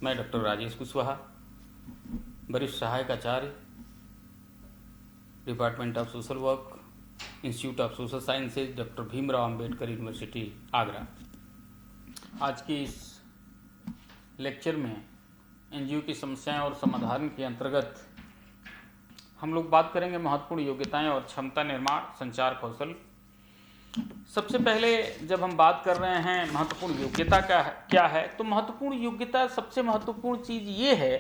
मैं डॉक्टर राजेश कुशवाहा, वरिष्ठ सहायक आचार्य, department of social work, institute of social sciences, doctor Bhimrao Ambedkar university, Agra. आज की इस लेक्चर में एनजीओ की समस्याएं और समाधान के अंतर्गत हम लोग बात करेंगे महत्वपूर्ण योग्यताएं और क्षमता निर्माण संचार कौशल। सबसे पहले जब हम बात कर रहे हैं महत्वपूर्ण योग्यता का क्या है, तो महत्वपूर्ण योग्यता सबसे महत्वपूर्ण चीज़ ये है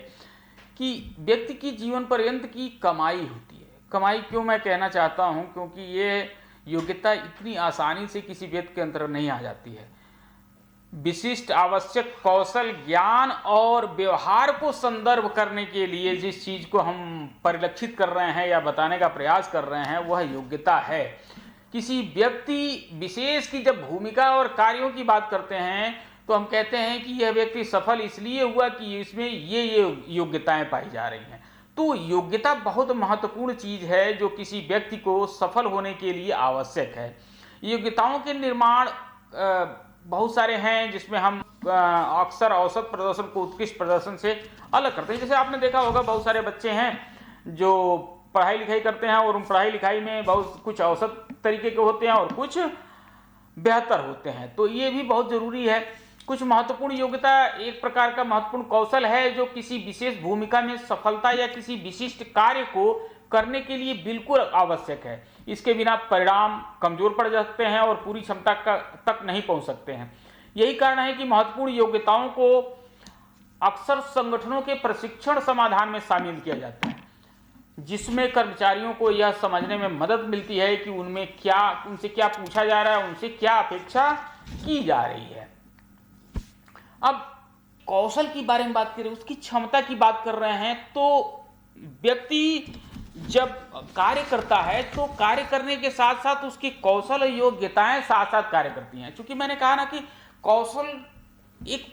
कि व्यक्ति की जीवन पर्यंत की कमाई होती है। कमाई क्यों मैं कहना चाहता हूँ, क्योंकि ये योग्यता इतनी आसानी से किसी व्यक्ति के अंदर नहीं आ जाती है। विशिष्ट आवश्यक कौशल, ज्ञान और व्यवहार को संदर्भ करने के लिए जिस चीज़ को हम परिलक्षित कर रहे हैं या बताने का प्रयास कर रहे हैं वह योग्यता है। किसी व्यक्ति विशेष की जब भूमिका और कार्यों की बात करते हैं तो हम कहते हैं कि यह व्यक्ति सफल इसलिए हुआ कि इसमें ये योग्यताएं पाई जा रही हैं। तो योग्यता बहुत महत्वपूर्ण चीज़ है जो किसी व्यक्ति को सफल होने के लिए आवश्यक है। योग्यताओं के निर्माण बहुत सारे हैं जिसमें हम अक्सर औसत प्रदर्शन को उत्कृष्ट प्रदर्शन से अलग करते हैं। जैसे आपने देखा होगा बहुत सारे बच्चे हैं जो पढ़ाई लिखाई करते हैं और उन पढ़ाई लिखाई में बहुत कुछ औसत तरीके के होते हैं और कुछ बेहतर होते हैं। तो ये भी बहुत ज़रूरी है। कुछ महत्वपूर्ण योग्यता एक प्रकार का महत्वपूर्ण कौशल है जो किसी विशेष भूमिका में सफलता या किसी विशिष्ट कार्य को करने के लिए बिल्कुल आवश्यक है। इसके बिना परिणाम कमजोर पड़ जाते हैं और पूरी क्षमता तक नहीं पहुंच सकते हैं। यही कारण है कि महत्वपूर्ण योग्यताओं को अक्सर संगठनों के प्रशिक्षण समाधान में शामिल किया जाता है, जिसमें कर्मचारियों को यह समझने में मदद मिलती है कि उनसे क्या पूछा जा रहा है, उनसे क्या अपेक्षा की जा रही है। अब कौशल की बारे में बात करें, उसकी क्षमता की बात कर रहे हैं, तो व्यक्ति जब कार्य करता है तो कार्य करने के साथ साथ उसकी कौशल और योग्यताएं साथ साथ कार्य करती हैं। क्योंकि मैंने कहा ना कि कौशल एक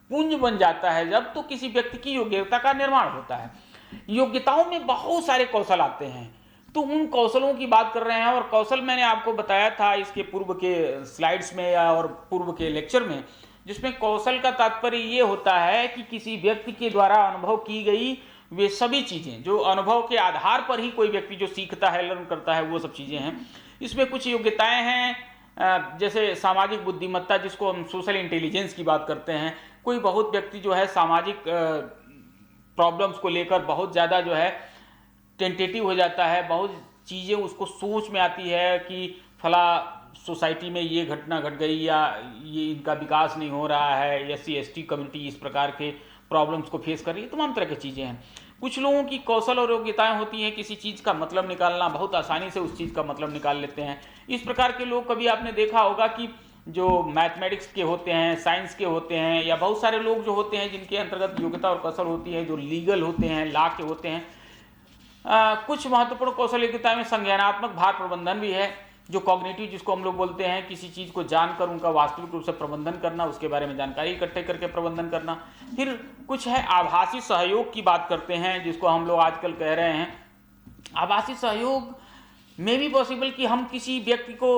पुंज बन जाता है जब तो किसी व्यक्ति की योग्यता का निर्माण होता है। योग्यताओं में बहुत सारे कौशल आते हैं, तो उन कौशलों की बात कर रहे हैं। और कौशल मैंने आपको बताया था इसके पूर्व के स्लाइड्स में और पूर्व के लेक्चर में, जिसमें कौशल का तात्पर्य ये होता है कि किसी व्यक्ति के द्वारा अनुभव की गई वे सभी चीज़ें जो अनुभव के आधार पर ही कोई व्यक्ति जो सीखता है, लर्न करता है, वो सब चीज़ें हैं। इसमें कुछ योग्यताएं हैं जैसे सामाजिक बुद्धिमत्ता, जिसको हम सोशल इंटेलिजेंस की बात करते हैं। कोई बहुत व्यक्ति जो है सामाजिक प्रॉब्लम्स को लेकर बहुत ज़्यादा जो है टेंटेटिव हो जाता है, बहुत चीज़ें उसको सोच में आती है कि फला सोसाइटी में ये घटना घट गई या ये इनका विकास नहीं हो रहा है, SC ST कम्युनिटी इस प्रकार के प्रॉब्लम्स को फेस कर रही है, तमाम तरह की चीज़ें हैं। कुछ लोगों की कौशल और योग्यताएं होती हैं किसी चीज़ का मतलब निकालना, बहुत आसानी से उस चीज़ का मतलब निकाल लेते हैं। इस प्रकार के लोग, कभी आपने देखा होगा कि जो मैथमेटिक्स के होते हैं, साइंस के होते हैं, या बहुत सारे लोग जो होते हैं जिनके अंतर्गत योग्यता और कौशल होती है, जो लीगल होते हैं, लॉ के होते हैं। कुछ महत्वपूर्ण कौशल योग्यता में संज्ञानात्मक भार प्रबंधन भी है, जो कॉग्निटिव जिसको हम लोग बोलते हैं, किसी चीज़ को जानकर उनका वास्तविक रूप से प्रबंधन करना, उसके बारे में जानकारी इकट्ठे करके प्रबंधन करना। फिर कुछ है आभासी सहयोग की बात करते हैं, जिसको हम लोग आजकल कह रहे हैं। आभासी सहयोग में भी पॉसिबल कि हम किसी व्यक्ति को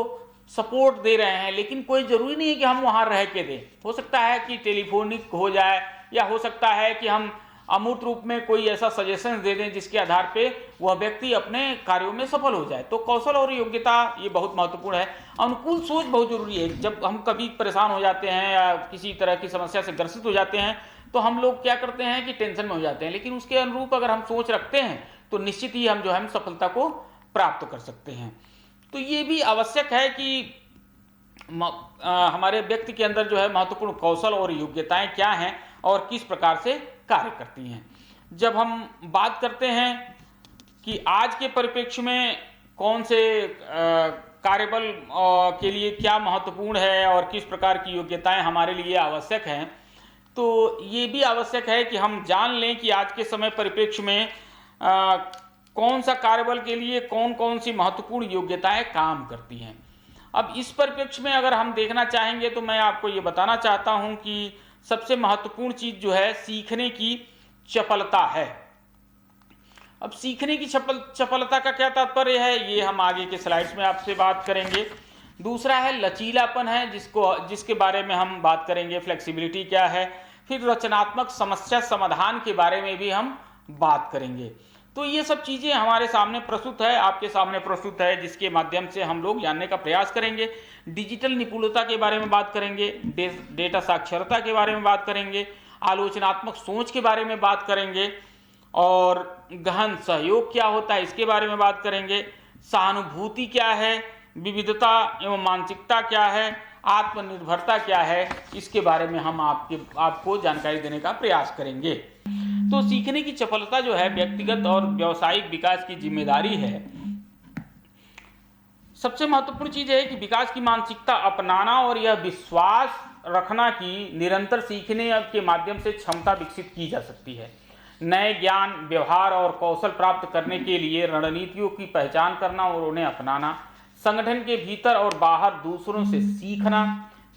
सपोर्ट दे रहे हैं, लेकिन कोई ज़रूरी नहीं है कि हम वहाँ रह के दें। हो सकता है कि टेलीफोनिक हो जाए, या हो सकता है कि हम अमूर्त रूप में कोई ऐसा सजेशन दे दें जिसके आधार पे वह व्यक्ति अपने कार्यों में सफल हो जाए। तो कौशल और योग्यता ये बहुत महत्वपूर्ण है। अनुकूल सोच बहुत जरूरी है। जब हम कभी परेशान हो जाते हैं या किसी तरह की समस्या से ग्रसित हो जाते हैं तो हम लोग क्या करते हैं कि टेंशन में हो जाते हैं, लेकिन उसके अनुरूप अगर हम सोच रखते हैं तो निश्चित ही हम जो है सफलता को प्राप्त कर सकते हैं। तो ये भी आवश्यक है कि हमारे व्यक्ति के अंदर जो है महत्वपूर्ण कौशल और योग्यताएं क्या हैं और किस प्रकार से कार्य करती हैं। जब हम बात करते हैं कि आज के परिप्रेक्ष्य में कौन से कार्यबल के लिए क्या महत्वपूर्ण है और किस प्रकार की योग्यताएं हमारे लिए आवश्यक हैं, तो ये भी आवश्यक है कि हम जान लें कि आज के समय परिप्रेक्ष्य में कौन सा कार्यबल के लिए कौन कौन सी महत्वपूर्ण योग्यताएं काम करती हैं। अब इस परिप्रेक्ष्य में अगर हम देखना चाहेंगे तो मैं आपको ये बताना चाहता हूं कि सबसे महत्वपूर्ण चीज जो है सीखने की चपलता है। अब सीखने की चपलता का क्या तात्पर्य है, ये हम आगे के स्लाइड्स में आपसे बात करेंगे। दूसरा है लचीलापन है, जिसके बारे में हम बात करेंगे। फ्लेक्सिबिलिटी क्या है, फिर रचनात्मक समस्या समाधान के बारे में भी हम बात करेंगे। तो ये सब चीज़ें हमारे सामने प्रस्तुत है, आपके सामने प्रस्तुत है, जिसके माध्यम से हम लोग जानने का प्रयास करेंगे। डिजिटल निपुणता के बारे में बात करेंगे, डेटा साक्षरता के बारे में बात करेंगे, आलोचनात्मक सोच के बारे में बात करेंगे, और गहन सहयोग क्या होता है इसके बारे में बात करेंगे, सहानुभूति क्या है, विविधता एवं मानसिकता क्या है, आत्मनिर्भरता क्या है, इसके बारे में हम आपको जानकारी देने का प्रयास करेंगे। तो सीखने की चपलता जो है व्यक्तिगत और व्यावसायिक विकास की जिम्मेदारी है। सबसे महत्वपूर्ण चीज है कि विकास की मानसिकता अपनाना और यह विश्वास रखना कि निरंतर सीखने के माध्यम से क्षमता विकसित की जा सकती है। नए ज्ञान, व्यवहार और कौशल प्राप्त करने के लिए रणनीतियों की पहचान करना और उन्हें अपनाना, संगठन के भीतर और बाहर दूसरों से सीखना,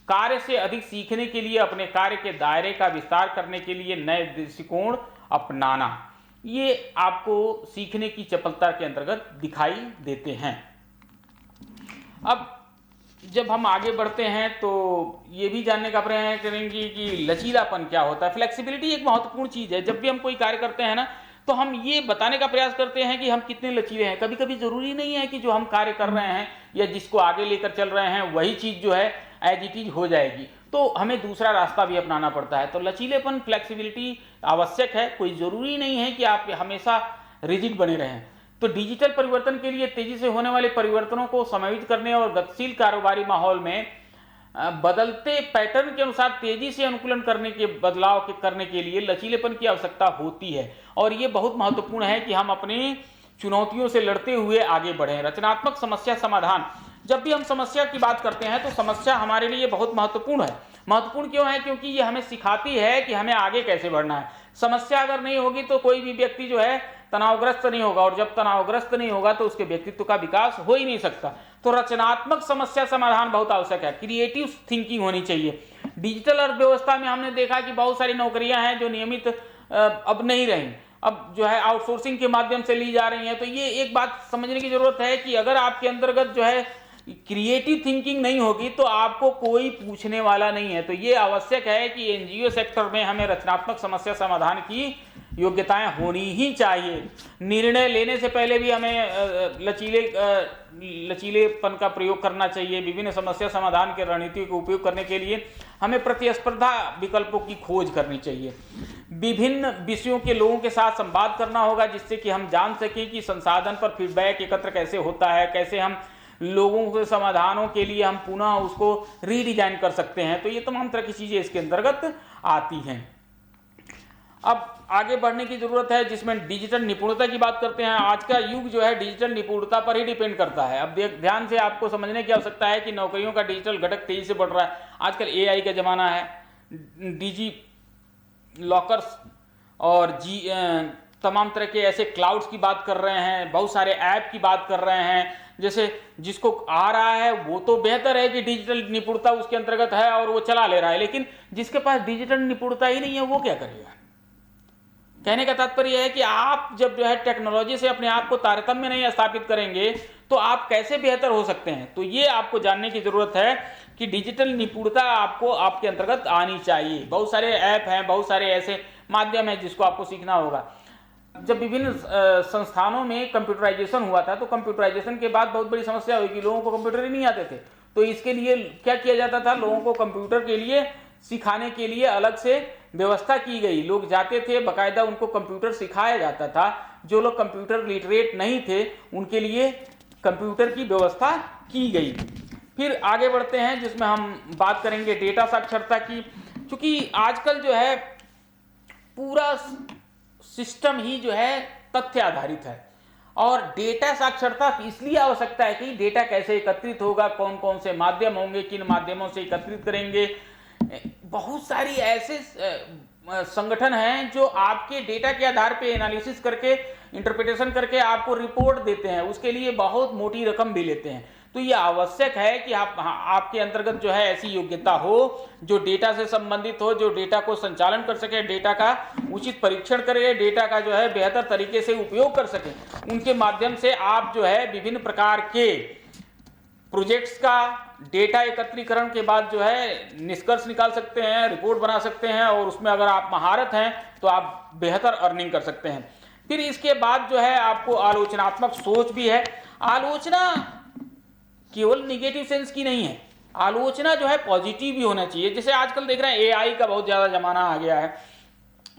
कार्य से अधिक सीखने के लिए अपने कार्य के दायरे का विस्तार करने के लिए नए दृष्टिकोण अपनाना, ये आपको सीखने की चपलता के अंतर्गत दिखाई देते हैं। अब जब हम आगे बढ़ते हैं तो ये भी जानने का प्रयास करेंगे कि लचीलापन क्या होता है। फ्लेक्सिबिलिटी एक महत्वपूर्ण चीज है। जब भी हम कोई कार्य करते हैं ना, तो हम ये बताने का प्रयास करते हैं कि हम कितने लचीले हैं। कभी कभी जरूरी नहीं है कि जो हम कार्य कर रहे हैं या जिसको आगे लेकर चल रहे हैं वही चीज जो है एज इट इज हो जाएगी, तो हमें दूसरा रास्ता भी अपनाना पड़ता है। तो लचीलेपन, फ्लेक्सिबिलिटी आवश्यक है। कोई जरूरी नहीं है कि आप हमेशा रिजिड बने रहें। तो डिजिटल परिवर्तन के लिए तेजी से होने वाले परिवर्तनों को समायोजित करने और गतिशील कारोबारी माहौल में बदलते पैटर्न के अनुसार तेजी से अनुकूलन करने के लिए लचीलेपन की आवश्यकता होती है। और ये बहुत महत्वपूर्ण है कि हम अपनी चुनौतियों से लड़ते हुए आगे बढ़ें। रचनात्मक समस्या समाधान, जब भी हम समस्या की बात करते हैं तो समस्या हमारे लिए बहुत महत्वपूर्ण है। महत्वपूर्ण क्यों है? क्योंकि ये हमें सिखाती है कि हमें आगे कैसे बढ़ना है। समस्या अगर नहीं होगी तो कोई भी व्यक्ति जो है तनावग्रस्त नहीं होगा, और जब तनावग्रस्त नहीं होगा तो उसके व्यक्तित्व का विकास हो ही नहीं सकता। तो रचनात्मक समस्या समाधान बहुत आवश्यक है। क्रिएटिव थिंकिंग होनी चाहिए। डिजिटल अर्थव्यवस्था में हमने देखा कि बहुत सारी नौकरियां हैं जो नियमित अब नहीं रही, अब जो है आउटसोर्सिंग के माध्यम से ली जा रही हैं। तो ये एक बात समझने की जरूरत है कि अगर आपके अंतर्गत जो है क्रिएटिव थिंकिंग नहीं होगी तो आपको कोई पूछने वाला नहीं है। तो ये आवश्यक है कि एनजीओ सेक्टर में हमें रचनात्मक समस्या समाधान की योग्यताएं होनी ही चाहिए। निर्णय लेने से पहले भी हमें लचीलेपन का प्रयोग करना चाहिए। विभिन्न समस्या समाधान के रणनीतियों का उपयोग करने के लिए हमें प्रतिस्पर्धा विकल्पों की खोज करनी चाहिए। विभिन्न विषयों के लोगों के साथ संवाद करना होगा, जिससे कि हम जान सकें कि संसाधन पर फीडबैक एकत्र कैसे होता है, कैसे हम लोगों के समाधानों के लिए हम पुनः उसको रीडिजाइन कर सकते हैं। तो ये तमाम तरह की चीजें इसके अंतर्गत आती हैं। अब आगे बढ़ने की जरूरत है, जिसमें डिजिटल निपुणता की बात करते हैं। आज का युग जो है डिजिटल निपुणता पर ही डिपेंड करता है। अब ध्यान से आपको समझने की आवश्यकता है कि नौकरियों का डिजिटल घटक तेजी से बढ़ रहा है। आजकल एआई का जमाना है, डिजी लॉकर्स और तमाम तरह के ऐसे क्लाउड्स की बात कर रहे हैं, बहुत सारे ऐप की बात कर रहे हैं। जैसे जिसको आ रहा है वो तो बेहतर है कि डिजिटल निपुणता उसके अंतर्गत है और वो चला ले रहा है, लेकिन जिसके पास डिजिटल निपुणता ही नहीं है वो क्या करेगा? कहने का तात्पर्य है कि आप जब जो है टेक्नोलॉजी से अपने आप को तारतम्य नहीं स्थापित करेंगे तो आप कैसे बेहतर हो सकते हैं। तो ये आपको जानने की जरूरत है कि डिजिटल निपुणता आपको आपके अंतर्गत आनी चाहिए। बहुत सारे ऐप हैं, बहुत सारे ऐसे माध्यम हैं जिसको आपको सीखना होगा। जब विभिन्न संस्थानों में कंप्यूटराइजेशन हुआ था तो कंप्यूटराइजेशन के बाद बहुत बड़ी समस्या हुई कि लोगों को कंप्यूटर ही नहीं आते थे। तो इसके लिए क्या किया जाता था, लोगों को कंप्यूटर के लिए सिखाने के लिए अलग से व्यवस्था की गई। लोग जाते थे, बाकायदा उनको कंप्यूटर सिखाया जाता था। जो लोग कंप्यूटर लिटरेट नहीं थे उनके लिए कंप्यूटर की व्यवस्था की गई। फिर आगे बढ़ते हैं, जिसमें हम बात करेंगे डेटा साक्षरता की। क्योंकि आजकल जो है पूरा सिस्टम ही जो है तथ्य आधारित है, और डेटा साक्षरता इसलिए आवश्यकता है कि डेटा कैसे एकत्रित होगा, कौन कौन से माध्यम होंगे, किन माध्यमों से एकत्रित करेंगे। बहुत सारी ऐसे संगठन हैं जो आपके डेटा के आधार पे एनालिसिस करके, इंटरप्रिटेशन करके आपको रिपोर्ट देते हैं, उसके लिए बहुत मोटी रकम भी लेते हैं। तो ये आवश्यक है कि आपके अंतर्गत जो है ऐसी योग्यता हो जो डेटा से संबंधित हो, जो डेटा को संचालन कर सके, डेटा का उचित परीक्षण करे, डेटा का जो है बेहतर तरीके से उपयोग कर सके। उनके माध्यम से आप जो है विभिन्न प्रकार के प्रोजेक्ट्स का डेटा एकत्रीकरण के बाद जो है निष्कर्ष निकाल सकते हैं, रिपोर्ट बना सकते हैं और उसमें अगर आप महारत हैं तो आप बेहतर अर्निंग कर सकते हैं। फिर इसके बाद जो है आपको आलोचनात्मक सोच भी है। आलोचना केवल निगेटिव सेंस की नहीं है, आलोचना जो है पॉजिटिव भी होना चाहिए। जैसे आजकल देख रहे हैं एआई का बहुत ज़्यादा जमाना आ गया है,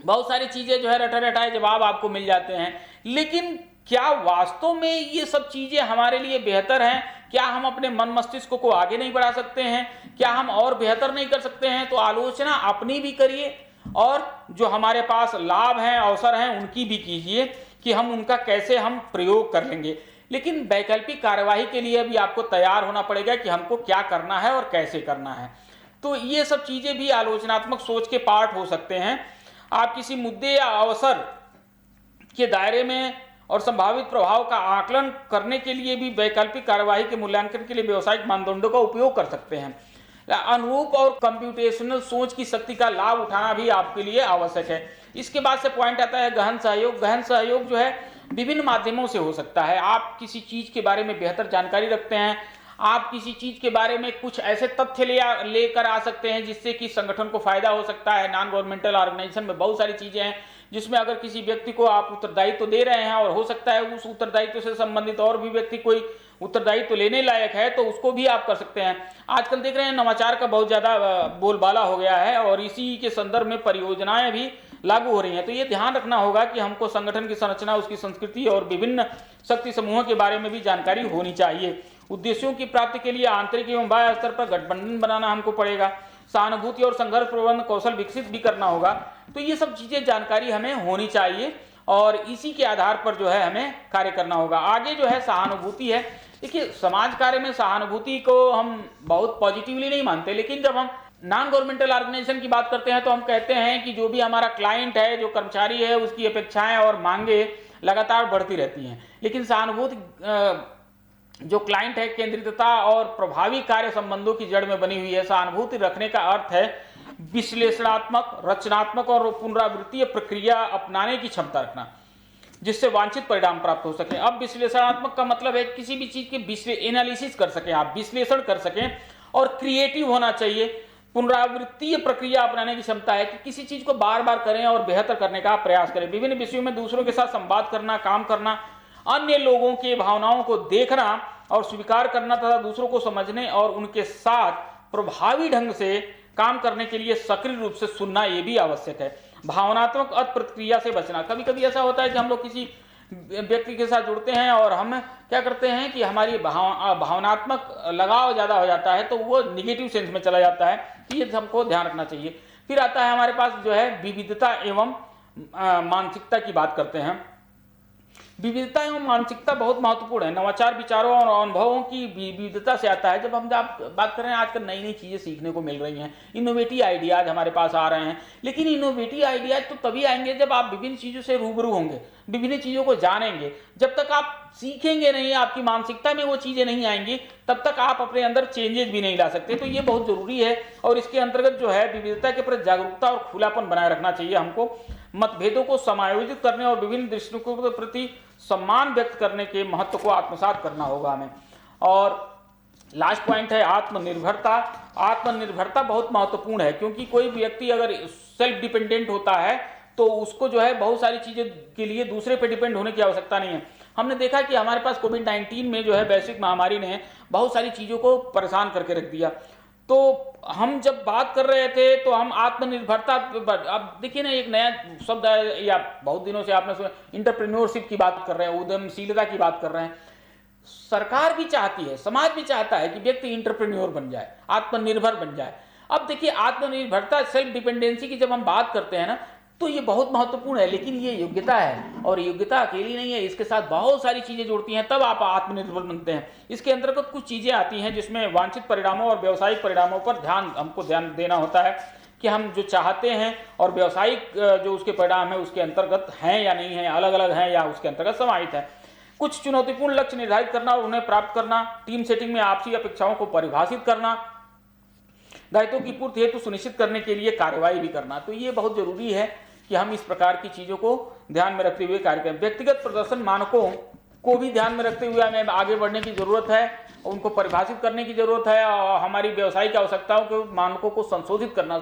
बहुत सारी चीज़ें जो है रटा रटाए जवाब आपको मिल जाते हैं, लेकिन क्या वास्तव में ये सब चीज़ें हमारे लिए बेहतर हैं? क्या हम अपने मन मस्तिष्क को आगे नहीं बढ़ा सकते हैं? क्या हम और बेहतर नहीं कर सकते हैं? तो आलोचना अपनी भी करिए और जो हमारे पास लाभ हैं, अवसर हैं, उनकी भी कीजिए कि हम उनका कैसे हम प्रयोग कर लेंगे। लेकिन वैकल्पिक कार्यवाही के लिए भी आपको तैयार होना पड़ेगा कि हमको क्या करना है और कैसे करना है। तो ये सब चीज़ें भी आलोचनात्मक सोच के पार्ट हो सकते हैं। आप किसी मुद्दे या अवसर के दायरे में और संभावित प्रभाव का आकलन करने के लिए भी वैकल्पिक कार्यवाही के मूल्यांकन के लिए व्यावसायिक मानदंडों का उपयोग कर सकते हैं। अनुरूप और कंप्यूटेशनल सोच की शक्ति का लाभ उठाना भी आपके लिए आवश्यक है। इसके बाद से पॉइंट आता है गहन सहयोग। गहन सहयोग जो है विभिन्न माध्यमों से हो सकता है। आप किसी चीज के बारे में बेहतर जानकारी रखते हैं, आप किसी चीज के बारे में कुछ ऐसे तथ्य लेकर आ सकते हैं जिससे कि संगठन को फायदा हो सकता है। नॉन गवर्नमेंटल ऑर्गेनाइजेशन में बहुत सारी चीजें हैं जिसमें अगर किसी व्यक्ति को आप उत्तरदायित्व दे रहे हैं और हो सकता है उस उत्तरदायित्व से संबंधित और भी व्यक्ति कोई उत्तरदायित्व लेने लायक है तो उसको भी आप कर सकते हैं। आजकल देख रहे हैं नवाचार का बहुत ज्यादा बोलबाला हो गया है और इसी के संदर्भ में परियोजनाएं भी लागू हो रही हैं। तो ये ध्यान रखना होगा कि हमको संगठन की संरचना, उसकी संस्कृति और विभिन्न शक्ति समूहों के बारे में भी जानकारी होनी चाहिए। उद्देश्यों की प्राप्ति के लिए आंतरिक एवं बाह्य स्तर पर गठबंधन बनाना हमको पड़ेगा। सहानुभूति और संघर्ष प्रबंधन कौशल विकसित भी करना होगा। तो ये सब चीजें जानकारी हमें होनी चाहिए और इसी के आधार पर जो है हमें कार्य करना होगा। आगे जो है सहानुभूति है। देखिए समाज कार्य में सहानुभूति को हम बहुत पॉजिटिवली नहीं मानते, लेकिन जब हम नॉन गवर्नमेंटल ऑर्गेनाइजेशन की बात करते हैं तो हम कहते हैं कि जो भी हमारा क्लाइंट है, जो कर्मचारी है, उसकी अपेक्षाएं और मांगे लगातार बढ़ती रहती हैं। लेकिन सहानुभूति जो क्लाइंट है, केंद्रितता और प्रभावी कार्य संबंधों की जड़ में बनी हुई है। सहानुभूति रखने का अर्थ है विश्लेषणात्मक, रचनात्मक और पुनरावृत्तीय प्रक्रिया अपनाने की क्षमता रखना जिससे वांछित परिणाम प्राप्त हो सके। अब विश्लेषणात्मक का मतलब है किसी भी चीज के एनालिसिस कर सकें, आप विश्लेषण कर सकें और क्रिएटिव होना चाहिए। पुनरावृत्तीय प्रक्रिया अपनाने की क्षमता है कि किसी चीज को बार बार करें और बेहतर करने का प्रयास करें। विभिन्न विषयों में दूसरों के साथ संवाद करना, काम करना, अन्य लोगों के भावनाओं को देखना और स्वीकार करना तथा दूसरों को समझने और उनके साथ प्रभावी ढंग से काम करने के लिए सक्रिय रूप से सुनना ये भी आवश्यक है। भावनात्मक प्रतिक्रिया से बचना। कभी कभी ऐसा होता है कि हम लोग किसी व्यक्ति के साथ जुड़ते हैं और हम क्या करते हैं कि हमारी भावनात्मक लगाव ज्यादा हो जाता है तो वो निगेटिव सेंस में चला जाता है। ये हमको ध्यान रखना चाहिए। फिर आता है हमारे पास जो है विविधता एवं मानसिकता की बात करते हैं। विविधता एवं मानसिकता बहुत महत्वपूर्ण है। नवाचार विचारों और अनुभवों की विविधता से आता है। जब हम बात कर रहे हैं आजकल नई नई चीजें सीखने को मिल रही हैं, इनोवेटिव आइडियाज हमारे पास आ रहे हैं। लेकिन इनोवेटिव आइडियाज तो तभी आएंगे जब आप विभिन्न चीजों से रूबरू होंगे, विभिन्न चीजों को जानेंगे। जब तक आप सीखेंगे नहीं, आपकी मानसिकता में वो चीजें नहीं आएंगी, तब तक आप अपने अंदर चेंजेस भी नहीं ला सकते। तो ये बहुत जरूरी है और इसके अंतर्गत जो है विविधता के प्रति जागरूकता और खुलापन बनाए रखना चाहिए। हमको मतभेदों को समायोजित करने और विभिन्न दृष्टिकोणों के प्रति सम्मान व्यक्त करने के महत्व को आत्मसात करना होगा हमें। और लास्ट पॉइंट है आत्मनिर्भरता। आत्मनिर्भरता बहुत महत्वपूर्ण है क्योंकि कोई व्यक्ति अगर सेल्फ डिपेंडेंट होता है तो उसको जो है बहुत सारी चीजें के लिए दूसरे पे डिपेंड होने की आवश्यकता नहीं है। हमने देखा कि हमारे पास कोविड-19 में जो है वैश्विक महामारी ने बहुत सारी चीजों को परेशान करके रख दिया। तो हम जब बात कर रहे थे तो हम आत्मनिर्भरता, अब देखिए ना एक नया शब्द है या बहुत दिनों से आपने सुना, एंटरप्रेन्योरशिप की बात कर रहे हैं, उद्यमशीलता की बात कर रहे हैं। सरकार भी चाहती है, समाज भी चाहता है कि व्यक्ति एंटरप्रेन्योर बन जाए, आत्मनिर्भर बन जाए। अब देखिए आत्मनिर्भरता, सेल्फ डिपेंडेंसी की जब हम बात करते हैं ना तो ये बहुत महत्वपूर्ण है। लेकिन ये योग्यता है और योग्यता अकेली नहीं है, इसके साथ बहुत सारी चीजें जुड़ती हैं, तब आप आत्मनिर्भर बनते हैं। इसके अंतर्गत कुछ चीजें आती हैं जिसमें वांछित परिणामों और व्यावसायिक परिणामों पर हमको ध्यान देना होता है कि हम जो चाहते हैं और व्यावसायिक जो उसके परिणाम है उसके अंतर्गत हैं या नहीं है, अलग अलग हैं या उसके अंतर्गत समाहित है। कुछ चुनौतीपूर्ण लक्ष्य निर्धारित करना और उन्हें प्राप्त करना, टीम सेटिंग में आपसी अपेक्षाओं को परिभाषित करना, दायित्वों की पूर्ति हेतु सुनिश्चित करने के लिए कार्यवाही भी करना। तो ये बहुत जरूरी है कि हम इस प्रकार की चीजों को ध्यान में रखते हुए कार्य करें। व्यक्तिगत प्रदर्शन मानकों को भी ध्यान में रखते हुए हमें आगे बढ़ने की जरूरत है, उनको परिभाषित करने की जरूरत है और हमारी व्यावसायिक आवश्यकताओं के मानकों को संशोधित करना,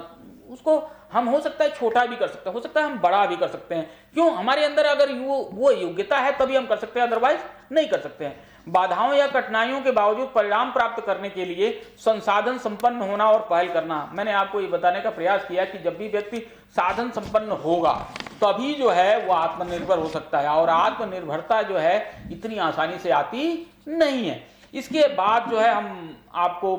उसको हम हो सकता है छोटा भी कर सकते हैं, हो सकता है हम बड़ा भी कर सकते हैं। क्यों? हमारे अंदर अगर वो योग्यता है तभी हम कर सकते हैं, अदरवाइज नहीं कर सकते हैं। बाधाओं या कठिनाइयों के बावजूद परिणाम प्राप्त करने के लिए संसाधन संपन्न होना और पहल करना। मैंने आपको ये बताने का प्रयास किया कि जब भी व्यक्ति साधन संपन्न होगा तभी जो है वो आत्मनिर्भर हो सकता है, और आत्मनिर्भरता जो है इतनी आसानी से आती नहीं है। इसके बाद जो है हम आपको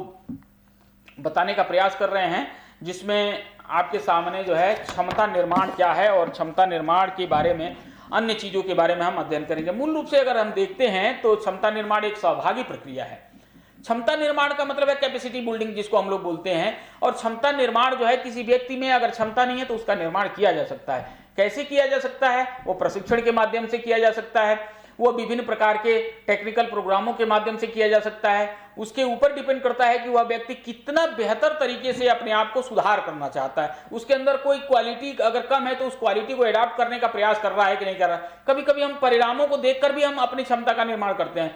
बताने का प्रयास कर रहे हैं, जिसमें आपके सामने जो है क्षमता निर्माण क्या है और क्षमता निर्माण के बारे में अन्य चीजों के बारे में हम अध्ययन करेंगे। मूल रूप से अगर हम देखते हैं तो क्षमता निर्माण एक सहभागी प्रक्रिया है। क्षमता निर्माण का मतलब है कैपेसिटी बिल्डिंग, जिसको हम लोग बोलते हैं। और क्षमता निर्माण जो है, किसी व्यक्ति में अगर क्षमता नहीं है तो उसका निर्माण किया जा सकता है। कैसे किया जा सकता है? वो प्रशिक्षण के माध्यम से किया जा सकता है, वो विभिन्न प्रकार के टेक्निकल प्रोग्रामों के माध्यम से किया जा सकता है। उसके ऊपर डिपेंड करता है कि वह व्यक्ति कितना बेहतर तरीके से अपने आप को सुधार करना चाहता है। उसके अंदर कोई क्वालिटी अगर कम है तो उस क्वालिटी को अडॉप्ट करने का प्रयास कर रहा है कि नहीं कर रहा। कभी कभी हम परिणामों को देखकर भी हम अपनी क्षमता का निर्माण करते हैं।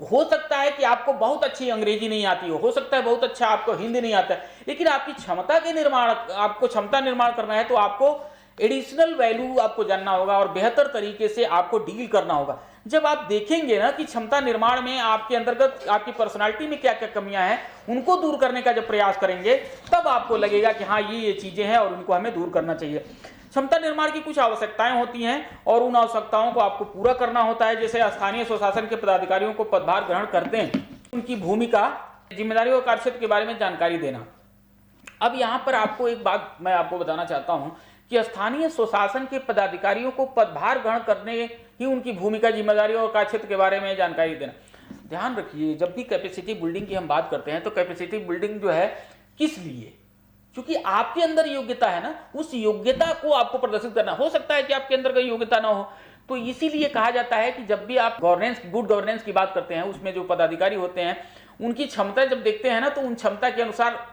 हो सकता है कि आपको बहुत अच्छी अंग्रेजी नहीं आती हो सकता है बहुत अच्छा आपको हिंदी नहीं आता है, लेकिन आपकी क्षमता के निर्माण, आपको क्षमता निर्माण करना है तो आपको एडिशनल वैल्यू आपको जानना होगा और बेहतर तरीके से आपको डील करना होगा। जब आप देखेंगे ना कि क्षमता निर्माण में आपके अंतर्गत आपकी पर्सनालिटी में क्या क्या कमियां हैं, उनको दूर करने का जब प्रयास करेंगे तब आपको लगेगा कि हाँ ये चीजें हैं और उनको हमें दूर करना चाहिए। क्षमता निर्माण की कुछ आवश्यकताएं होती हैं और उन आवश्यकताओं को आपको पूरा करना होता है। जैसे स्थानीय स्वशासन के पदाधिकारियों को पदभार ग्रहण करते हैं, उनकी भूमिका, जिम्मेदारी और कार्यक्षेत्र के बारे में जानकारी देना। अब यहाँ पर आपको एक बात मैं आपको बताना चाहता हूँ कि स्थानीय स्वशासन के पदाधिकारियों को पदभार ग्रहण करने ही उनकी भूमिका, जिम्मेदारी और कार्यक्षेत्र के बारे में जानकारी देना। ध्यान रखिए, जब भी कैपेसिटी बिल्डिंग की हम बात करते हैं तो कैपेसिटी बिल्डिंग जो है किस लिए? क्योंकि आपके अंदर योग्यता है ना, उस योग्यता को आपको प्रदर्शित करना। हो सकता है कि आपके अंदर कोई योग्यता ना हो, तो इसीलिए कहा जाता है कि जब भी आप गवर्नेंस, गुड गवर्नेंस की बात करते हैं, उसमें जो पदाधिकारी होते हैं उनकी क्षमता जब देखते हैं ना तो उन क्षमता के अनुसार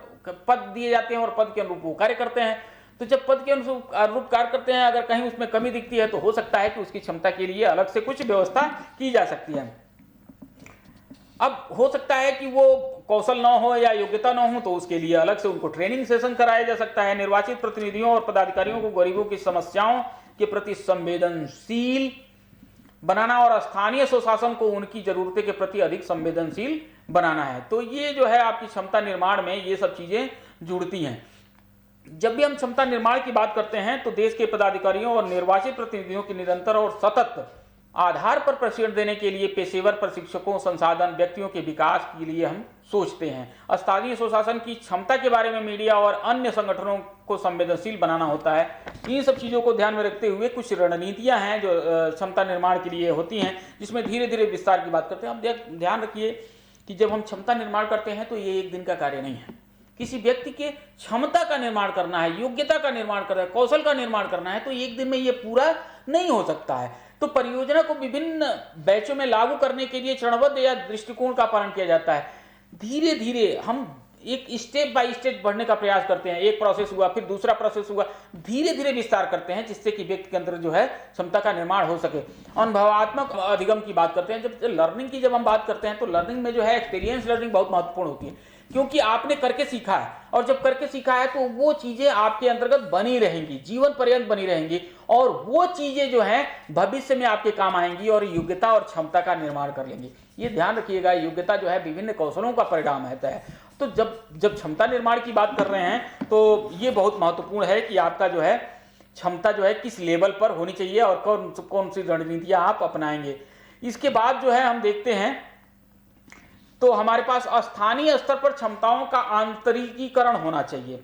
पद दिए जाते हैं और पद के अनुरूप वो कार्य करते हैं। तो जब पद के अनुरूप कार्य करते हैं, अगर कहीं उसमें कमी दिखती है तो हो सकता है कि उसकी क्षमता के लिए अलग से कुछ व्यवस्था की जा सकती है। अब हो सकता है कि वो कौशल ना हो या योग्यता ना हो, तो उसके लिए अलग से उनको ट्रेनिंग सेशन कराया जा सकता है। निर्वाचित प्रतिनिधियों और पदाधिकारियों को गरीबों की समस्याओं के प्रति संवेदनशील बनाना और स्थानीय स्वशासन को उनकी जरूरतों के प्रति अधिक संवेदनशील बनाना है। तो ये जो है आपकी क्षमता निर्माण में ये सब चीजें जुड़ती हैं। जब भी हम क्षमता निर्माण की बात करते हैं तो देश के पदाधिकारियों और निर्वाचित प्रतिनिधियों की निरंतर और सतत आधार पर प्रशिक्षण देने के लिए पेशेवर प्रशिक्षकों, संसाधन, व्यक्तियों के विकास के लिए हम सोचते हैं। स्थानीय स्वशासन की क्षमता के बारे में मीडिया और अन्य संगठनों को संवेदनशील बनाना होता है। इन सब चीजों को ध्यान में रखते हुए कुछ रणनीतियां हैं जो क्षमता निर्माण के लिए होती हैं, जिसमें धीरे धीरे विस्तार की बात करते हैं। हम ध्यान रखिए कि जब हम क्षमता निर्माण करते हैं तो ये एक दिन का कार्य नहीं है। किसी व्यक्ति के क्षमता का निर्माण करना है, योग्यता का निर्माण करना है, कौशल का निर्माण करना है, तो एक दिन में ये पूरा नहीं हो सकता है। तो परियोजना को विभिन्न बैचों में लागू करने के लिए चरणबद्ध या दृष्टिकोण का पालन किया जाता है। धीरे धीरे हम एक स्टेप बाय स्टेप बढ़ने का प्रयास करते हैं। एक प्रोसेस हुआ, फिर दूसरा प्रोसेस हुआ, धीरे धीरे विस्तार करते हैं जिससे कि व्यक्ति के अंदर जो है क्षमता का निर्माण हो सके। अनुभवात्मक अधिगम की बात करते हैं। जब लर्निंग की जब हम बात करते हैं तो लर्निंग में जो है एक्सपीरियंस लर्निंग बहुत महत्वपूर्ण होती है, क्योंकि आपने करके सीखा है, और जब करके सीखा है तो वो चीजें आपके अंतर्गत बनी रहेंगी, जीवन पर्यंत बनी रहेंगी, और वो चीजें जो हैं भविष्य में आपके काम आएंगी और योग्यता और क्षमता का निर्माण कर लेंगी। ये ध्यान रखिएगा, योग्यता जो है विभिन्न कौशलों का परिणाम होता है। तो जब क्षमता निर्माण की बात कर रहे हैं तो ये बहुत महत्वपूर्ण है कि आपका जो है क्षमता जो है किस लेवल पर होनी चाहिए और कौन सी रणनीतियां आप अपनाएंगे। इसके बाद जो है हम देखते हैं तो हमारे पास स्थानीय स्तर पर क्षमताओं का आंतरिकीकरण होना चाहिए।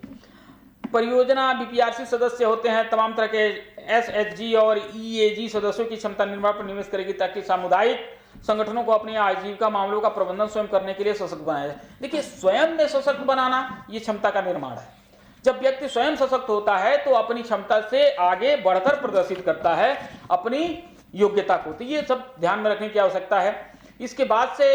परियोजना बीपीआरसी सदस्य होते हैं, तमाम तरह के एसएचजी और ईएजी सदस्यों की क्षमता निर्माण पर निवेश करेगी ताकि सामुदायिक संगठनों को अपनी आजीविका मामलों का प्रबंधन स्वयं करने के लिए सशक्त बनाया जाए। देखिए, स्वयं में सशक्त बनाना ये क्षमता का निर्माण है। जब व्यक्ति स्वयं सशक्त होता है तो अपनी क्षमता से आगे बढ़कर प्रदर्शित करता है अपनी योग्यता को। तो ये सब ध्यान में रखने की आवश्यकता है। इसके बाद से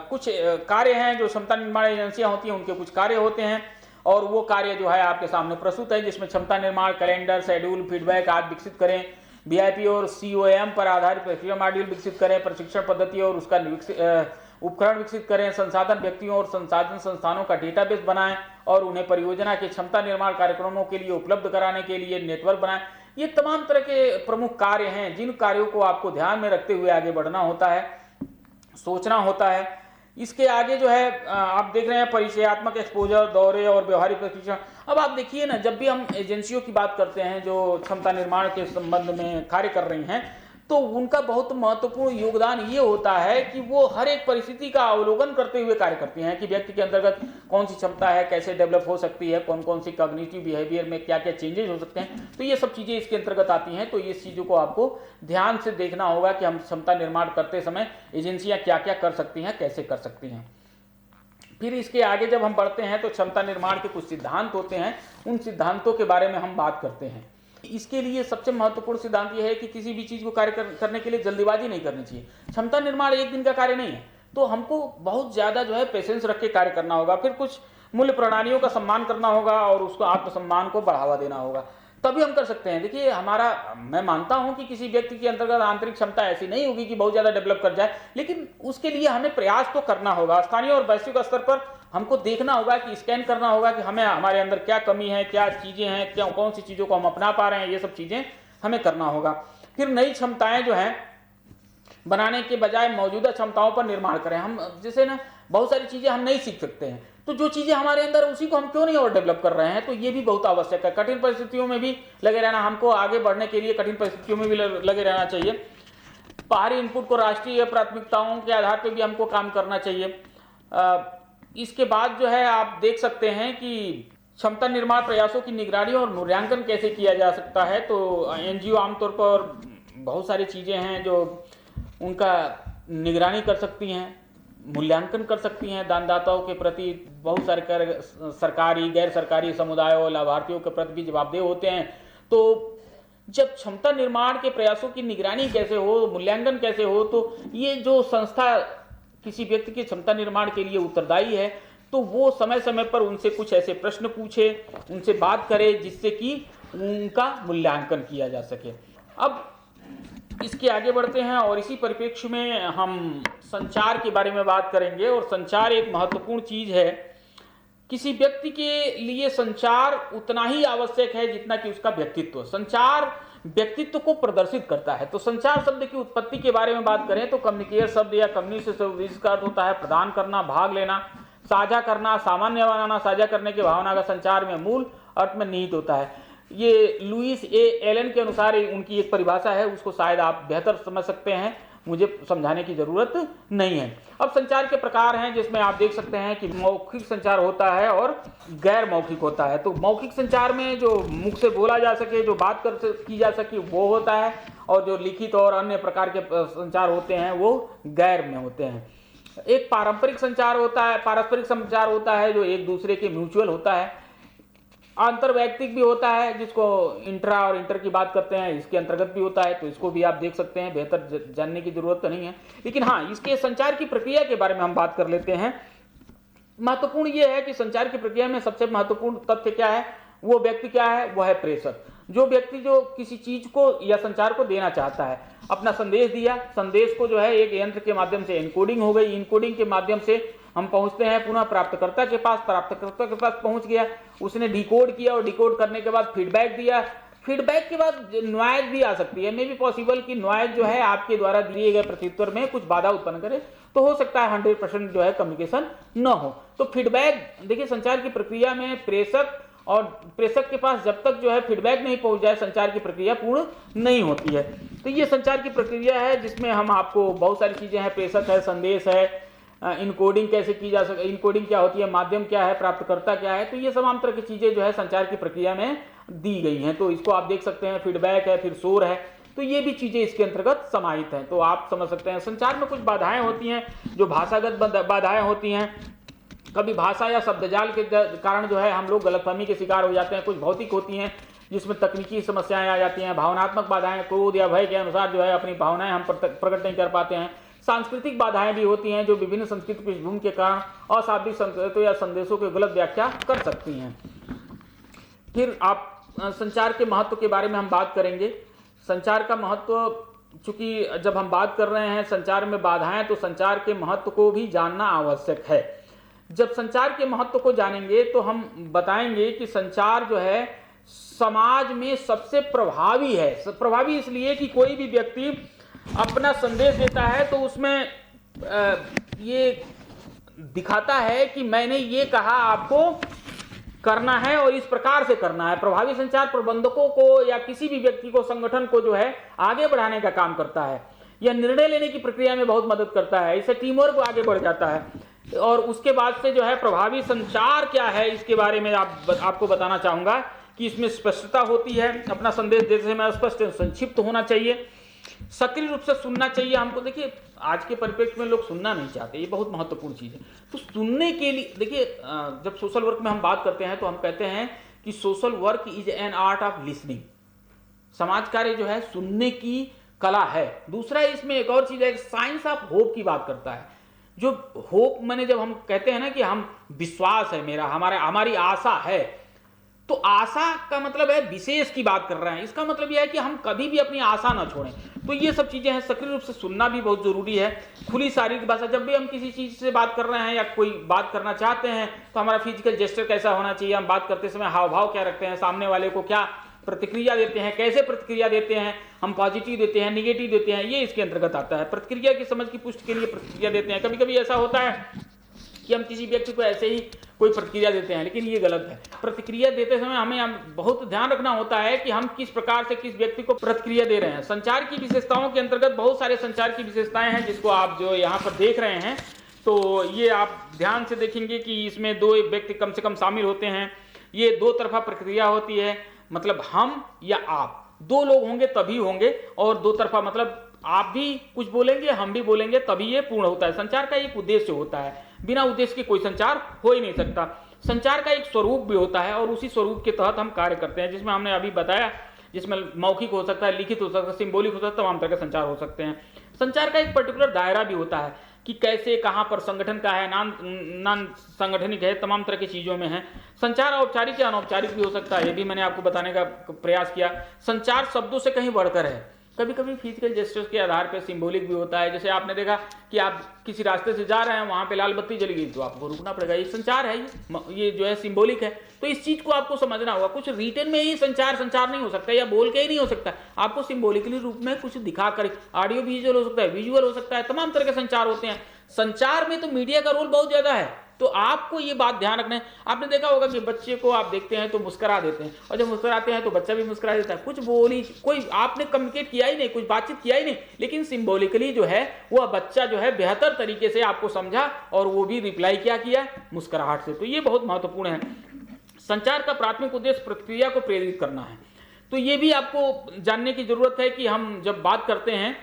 कुछ कार्य हैं जो क्षमता निर्माण एजेंसियां होती हैं, उनके कुछ कार्य होते हैं और वो कार्य जो है आपके सामने प्रस्तुत है, जिसमें क्षमता निर्माण कैलेंडर, शेड्यूल, फीडबैक आदि विकसित करें। VIP और COM पर आधारित प्रशिक्षण मॉड्यूल विकसित करें, प्रशिक्षण पद्धति और उसका उपकरण विकसित करें, संसाधन व्यक्तियों और संसाधन संस्थानों का डेटाबेस बनाएं और उन्हें परियोजना के क्षमता निर्माण कार्यक्रमों के लिए उपलब्ध कराने के लिए नेटवर्क बनाएं। ये तमाम तरह के प्रमुख कार्य हैं जिन कार्यों को आपको ध्यान में रखते हुए आगे बढ़ना होता है, सोचना होता है। इसके आगे जो है आप देख रहे हैं परिचयात्मक एक्सपोजर, दौरे और व्यवहारिक प्रशिक्षण। अब आप देखिए ना, जब भी हम एजेंसियों की बात करते हैं जो क्षमता निर्माण के संबंध में कार्य कर रही हैं, तो उनका बहुत महत्वपूर्ण योगदान ये होता है कि वो हर एक परिस्थिति का अवलोकन करते हुए कार्य करती हैं कि व्यक्ति के अंतर्गत कौन सी क्षमता है, कैसे डेवलप हो सकती है, कौन कौन सी कॉग्निटिव बिहेवियर में क्या क्या चेंजेस हो सकते हैं। तो ये सब चीज़ें इसके अंतर्गत आती हैं। तो ये चीज़ों को आपको ध्यान से देखना होगा कि हम क्षमता निर्माण करते समय एजेंसियाँ क्या क्या कर सकती हैं, कैसे कर सकती हैं। फिर इसके आगे जब हम बढ़ते हैं तो क्षमता निर्माण के कुछ सिद्धांत होते हैं, उन सिद्धांतों के बारे में हम बात करते हैं। इसके लिए सबसे महत्वपूर्ण सिद्धांत यह है कि किसी भी चीज को कार्य करने के लिए जल्दीबाजी नहीं करनी चाहिए। क्षमता निर्माण एक दिन का कार्य नहीं है, तो हमको बहुत ज्यादा जो है पेशेंस रख के कार्य करना होगा। फिर कुछ मूल्य प्रणालियों का सम्मान करना होगा और उसको आत्मसम्मान को बढ़ावा देना होगा, तभी हम कर सकते हैं। देखिए मैं मानता हूं कि किसी व्यक्ति के अंतर्गत आंतरिक क्षमता ऐसी नहीं होगी कि बहुत ज्यादा डेवलप कर जाए, लेकिन उसके लिए हमें प्रयास तो करना होगा। स्थानीय और वैश्विक स्तर पर हमको देखना होगा कि स्कैन करना होगा कि हमें हमारे अंदर क्या कमी है, क्या चीजें हैं, क्या कौन सी चीजों को हम अपना पा रहे हैं, ये सब चीजें हमें करना होगा। फिर नई क्षमताएं जो हैं बनाने के बजाय मौजूदा क्षमताओं पर निर्माण करें। हम जैसे ना बहुत सारी चीजें हम नहीं सीख सकते हैं, तो जो चीजें हमारे अंदर उसी को हम क्यों नहीं और डेवलप कर रहे हैं, तो ये भी बहुत आवश्यक है। कठिन परिस्थितियों में भी लगे रहना, हमको आगे बढ़ने के लिए कठिन परिस्थितियों में भी लगे रहना चाहिए। बाहरी इनपुट को राष्ट्रीय प्राथमिकताओं के आधार पर भी हमको काम करना चाहिए। इसके बाद जो है आप देख सकते हैं कि क्षमता निर्माण प्रयासों की निगरानी और मूल्यांकन कैसे किया जा सकता है। तो एनजीओ आमतौर पर बहुत सारी चीजें हैं जो उनका निगरानी कर सकती हैं, मूल्यांकन कर सकती हैं। दानदाताओं के प्रति बहुत सारे सरकारी गैर सरकारी समुदायों और लाभार्थियों के प्रति भी जवाबदेह होते हैं। तो जब क्षमता निर्माण के प्रयासों की निगरानी कैसे हो, मूल्यांकन कैसे हो, तो ये जो संस्था किसी व्यक्ति की क्षमता निर्माण के लिए उत्तरदायी है, तो वो समय समय पर उनसे कुछ ऐसे प्रश्न पूछे, उनसे बात करे जिससे कि उनका मूल्यांकन किया जा सके। अब इसके आगे बढ़ते हैं और इसी परिप्रेक्ष्य में हम संचार के बारे में बात करेंगे। और संचार एक महत्वपूर्ण चीज है। किसी व्यक्ति के लिए संचार उतना ही आवश्यक है जितना कि उसका व्यक्तित्व। संचार व्यक्तित्व को प्रदर्शित करता है। तो संचार शब्द की उत्पत्ति के बारे में बात करें तो कम्युनिकेट शब्द या कम्युनिकेशन शब्द इसका अर्थ होता है प्रदान करना, भाग लेना, साझा करना, सामान्य बनाना। साझा करने की भावना का संचार में मूल अर्थ में निहित होता है। ये लुइस ए एलन के अनुसार उनकी एक परिभाषा है, उसको शायद आप बेहतर समझ सकते हैं, मुझे समझाने की जरूरत नहीं है। अब संचार के प्रकार हैं जिसमें आप देख सकते हैं कि मौखिक संचार होता है और गैर मौखिक होता है। तो मौखिक संचार में जो मुख से बोला जा सके, जो बात की जा सके वो होता है, और जो लिखित और अन्य प्रकार के संचार होते हैं वो गैर में होते हैं। एक पारंपरिक संचार होता है, पारस्परिक संचार होता है जो एक दूसरे के म्यूचुअल होता है। अंतर्वैयक्तिक भी होता है जिसको इंट्रा और इंटर की बात करते हैं, इसके अंतर्गत भी होता है। तो इसको भी आप देख सकते हैं, बेहतर जानने की जरूरत तो नहीं है, लेकिन हाँ इसके संचार की प्रक्रिया के बारे में हम बात कर लेते हैं। महत्वपूर्ण यह है कि संचार की प्रक्रिया में सबसे महत्वपूर्ण तथ्य क्या है, वो व्यक्ति क्या है, वो है प्रेषक। जो व्यक्ति जो किसी चीज को या संचार को देना चाहता है, अपना संदेश दिया, संदेश को जो है एक यंत्र के माध्यम से एनकोडिंग हो गई, इनकोडिंग के माध्यम से हम पहुंचते हैं पुनः प्राप्तकर्ता के पास, प्राप्तकर्ता के पास पहुंच गया, उसने डिकोड किया और डिकोड करने के बाद फीडबैक दिया। फीडबैक के बाद नॉइज भी आ सकती है, मे भी पॉसिबल कि नॉइज जो है आपके द्वारा दिए गए प्रत्युत्तर में कुछ बाधा उत्पन्न करे, तो हो सकता है 100% जो है कम्युनिकेशन न हो। तो फीडबैक देखिए संचार की प्रक्रिया में प्रेषक और प्रेषक के पास जब तक जो है फीडबैक नहीं पहुंच जाए संचार की प्रक्रिया पूर्ण नहीं होती है। तो ये संचार की प्रक्रिया है जिसमें हम आपको बहुत सारी चीजें हैं, प्रेषक है, संदेश है, इनकोडिंग कैसे की जा सके, इनकोडिंग क्या होती है, माध्यम क्या है, प्राप्तकर्ता क्या है। तो ये तमाम तरह की चीजें जो है संचार की प्रक्रिया में दी गई हैं। तो इसको आप देख सकते हैं, फीडबैक है, फिर शोर है, तो ये भी चीजें इसके अंतर्गत समाहित हैं। तो आप समझ सकते हैं संचार में कुछ बाधाएं होती हैं जो भाषागत बाधाएं होती हैं। कभी भाषा या शब्दजाल के कारण जो है हम लोग गलतफहमी के शिकार हो जाते हैं। कुछ भौतिक होती हैं जिसमें तकनीकी समस्याएं आ जाती हैं। भावनात्मक बाधाएं, क्रोध या भय के अनुसार जो है अपनी भावनाएं हम प्रकट नहीं कर पाते हैं। सांस्कृतिक बाधाएं भी होती हैं जो विभिन्न संस्कृति पृष्ठभूमि के कारण अशाब्दिक संकेतों या संदेशों की गलत व्याख्या कर सकती हैं। फिर आप संचार के महत्व के बारे में हम बात करेंगे। संचार का महत्व, चूंकि जब हम बात कर रहे हैं संचार में बाधाएं, तो संचार के महत्व को भी जानना आवश्यक है। जब संचार के महत्व को जानेंगे तो हम बताएंगे कि संचार जो है समाज में सबसे प्रभावी है। प्रभावी इसलिए कि कोई भी व्यक्ति अपना संदेश देता है तो उसमें ये दिखाता है कि मैंने ये कहा, आपको करना है और इस प्रकार से करना है। प्रभावी संचार प्रबंधकों को या किसी भी व्यक्ति को, संगठन को जो है आगे बढ़ाने का काम करता है। यह निर्णय लेने की प्रक्रिया में बहुत मदद करता है। इससे टीम वर्क आगे बढ़ जाता है। और उसके बाद से जो है प्रभावी संचार क्या है, इसके बारे में आपको बताना चाहूंगा कि इसमें स्पष्टता होती है। अपना संदेश देते समय स्पष्ट संक्षिप्त होना चाहिए। सक्रिय रूप से सुनना चाहिए हमको। देखिए आज के परिप्रेक्ष्य में लोग सुनना नहीं चाहते, ये बहुत महत्वपूर्ण चीज है। तो सुनने के लिए देखिए, जब सोशल वर्क में हम बात करते हैं तो हम कहते हैं कि social work is an art of listening. समाज कार्य जो है सुनने की कला है। दूसरा इसमें एक और चीज है, साइंस ऑफ होप की बात करता है। जो होप माने जब हम कहते हैं ना कि हम विश्वास है मेरा, हमारी आशा है, तो आशा का मतलब है विशेष की बात कर रहे हैं। इसका मतलब यह है कि हम कभी भी अपनी आशा ना छोड़ें। तो ये सब चीजें हैं। सक्रिय रूप से सुनना भी बहुत जरूरी है। खुली शारीरिक भाषा, जब भी हम किसी चीज से बात कर रहे हैं या कोई बात करना चाहते हैं तो हमारा फिजिकल जेस्चर कैसा होना चाहिए, हम बात करते समय हाव भाव क्या रखते हैं, सामने वाले को क्या प्रतिक्रिया देते हैं, कैसे प्रतिक्रिया देते हैं, हम पॉजिटिव देते हैं, निगेटिव देते हैं, ये इसके अंतर्गत आता है। प्रतिक्रिया की समझ की पुष्टि के लिए प्रतिक्रिया देते हैं। कभी कभी ऐसा होता है कि हम किसी व्यक्ति को ऐसे ही कोई प्रतिक्रिया देते हैं, लेकिन ये गलत है। प्रतिक्रिया देते समय हमें बहुत ध्यान रखना होता है कि हम किस प्रकार से किस व्यक्ति को प्रतिक्रिया दे रहे हैं। संचार की विशेषताओं के अंतर्गत बहुत सारे संचार की विशेषताएं हैं जिसको आप जो यहाँ पर देख रहे हैं, तो ये आप ध्यान से देखेंगे कि इसमें दो व्यक्ति कम से कम शामिल होते हैं। ये दो तरफा प्रक्रिया होती है, मतलब हम या आप, दो लोग होंगे तभी होंगे। और दो तरफा मतलब आप भी कुछ बोलेंगे, हम भी बोलेंगे, तभी ये पूर्ण होता है। संचार का एक उद्देश्य होता है, बिना उद्देश्य के कोई संचार हो ही नहीं सकता। संचार का एक स्वरूप भी होता है और उसी स्वरूप के तहत हम कार्य करते हैं, जिसमें हमने अभी बताया, जिसमें मौखिक हो सकता है, लिखित हो सकता है, सिंबॉलिक हो सकता है, तमाम तरह के संचार हो सकते हैं। संचार का एक पर्टिकुलर दायरा भी होता है कि कैसे, कहां पर, संगठन का है, नॉन संगठनिक है, तमाम तरह की चीजों में है। संचार औपचारिक या अनौपचारिक भी हो सकता है, ये भी मैंने आपको बताने का प्रयास किया। संचार शब्दों से कहीं बढ़कर है। कभी कभी फिजिकल जेस्चर्स के आधार पर सिंबॉलिक भी होता है। जैसे आपने देखा कि आप किसी रास्ते से जा रहे हैं, वहां पे लाल बत्ती जल गई तो आपको रुकना पड़ेगा, ये संचार है, ये जो है सिंबॉलिक है। तो इस चीज को आपको समझना होगा। कुछ रिटन में ही संचार नहीं हो सकता या बोल के ही नहीं हो सकता, आपको सिंबॉलिकली रूप में कुछ दिखाकर, ऑडियो विजुअल हो सकता है, विजुअल हो सकता है, तमाम तरह के संचार होते हैं। संचार में तो मीडिया का रोल बहुत ज्यादा है, तो आपको ये बात ध्यान रखना है। आपने देखा होगा कि बच्चे को आप देखते हैं तो मुस्कुरा देते हैं, और जब मुस्कुराते हैं तो बच्चा भी मुस्कुरा देता है। कुछ बोली, कोई आपने कम्युनिकेट किया ही नहीं, कुछ बातचीत किया ही नहीं, लेकिन सिंबॉलिकली जो है वह बच्चा जो है बेहतर तरीके से आपको समझा और वो भी रिप्लाई क्या किया, मुस्कुराहट से। तो ये बहुत महत्वपूर्ण है। संचार का प्राथमिक उद्देश्य प्रतिक्रिया को प्रेरित करना है। तो ये भी आपको जानने की जरूरत है कि हम जब बात करते हैं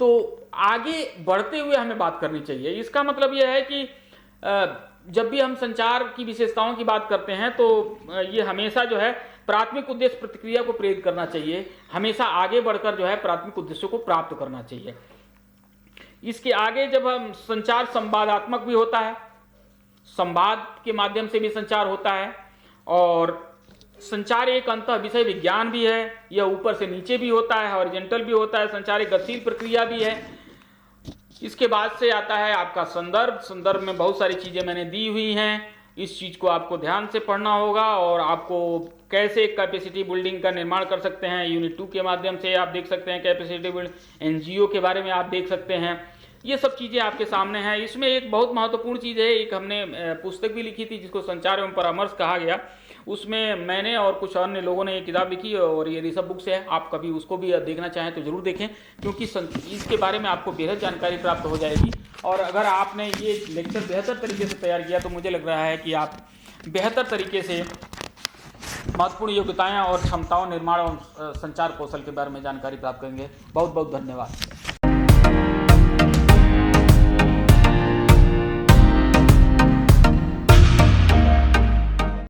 तो आगे बढ़ते हुए हमें बात करनी चाहिए। इसका मतलब यह है कि जब भी हम संचार की विशेषताओं की बात करते हैं तो ये हमेशा जो है प्राथमिक उद्देश्य प्रतिक्रिया को प्रेरित करना चाहिए, हमेशा आगे बढ़कर जो है प्राथमिक उद्देश्य को प्राप्त करना चाहिए। इसके आगे जब हम संचार संवादात्मक भी होता है, संवाद के माध्यम से भी संचार होता है, और संचार एक अंतः विषय विज्ञान भी है, यह ऊपर से नीचे भी होता है, हॉरिजॉन्टल भी होता है। संचार एक गतिशील प्रक्रिया भी है। इसके बाद से आता है आपका संदर्भ। संदर्भ में बहुत सारी चीजें मैंने दी हुई हैं, इस चीज को आपको ध्यान से पढ़ना होगा। और आपको कैसे कैपेसिटी बिल्डिंग का निर्माण कर सकते हैं, यूनिट 2 के माध्यम से आप देख सकते हैं। कैपेसिटी बिल्डिंग एनजीओ के बारे में आप देख सकते हैं। ये सब चीजें आपके सामने हैं। इसमें एक बहुत महत्वपूर्ण चीज है, एक हमने पुस्तक भी लिखी थी जिसको संचार एवं परामर्श कहा गया। उसमें मैंने और कुछ अन्य लोगों ने एक किताब लिखी और ये ऋषभ बुक से है। आप कभी उसको भी देखना चाहें तो जरूर देखें, क्योंकि इसके बारे में आपको बेहद जानकारी प्राप्त हो जाएगी। और अगर आपने ये लेक्चर बेहतर तरीके से तैयार किया तो मुझे लग रहा है कि आप बेहतर तरीके से महत्वपूर्ण योग्यताएं और क्षमताओं निर्माण और संचार कौशल के बारे में जानकारी प्राप्त करेंगे। बहुत बहुत धन्यवाद।